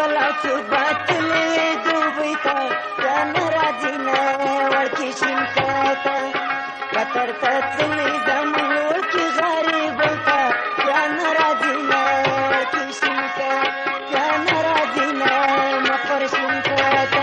بلا څوک باطلې دوبۍ ته یا نه راځي نه وړکې شینکۍ ته قطر ته تللې زموږ وړکې غریبو ته یا نه راځي نه وړکې شینکۍ یا نه راځي نه مقر شینکۍ ته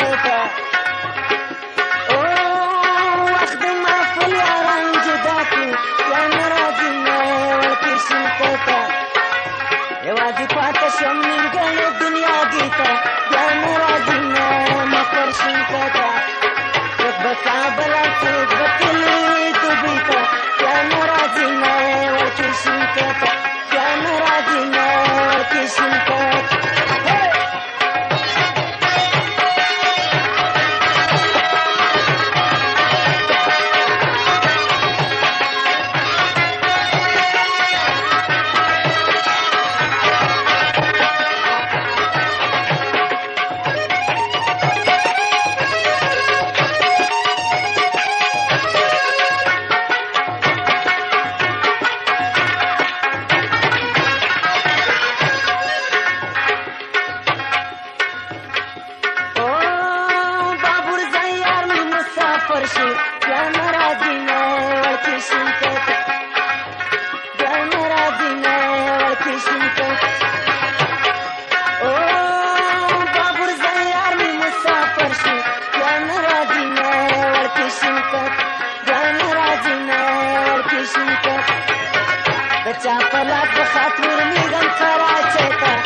شنکتا او وخت د محفل یاران جدا کړو یا نه راځي نه ورکې شنکتا یوازې پاته شم نیمګړې دنیا ګیتا بیا نه راځي نه مخور شنکتا څوک به کابل څوک به کلي دوبۍ ته بیا نه راځي نه ورکې شنکتا بیا نه راځي نه ورکې شنکتا شي بیا نه راځي نه ورکې شنکتا بیا نه راځي نه ورکې شنکتا او بابور زیار مې مسافر شي بیا نه راځي نه ورکې شنکتا بیا نه راځي نه ورکې شنکتا د چا په لاس په خاطر مې غم کراچۍ ته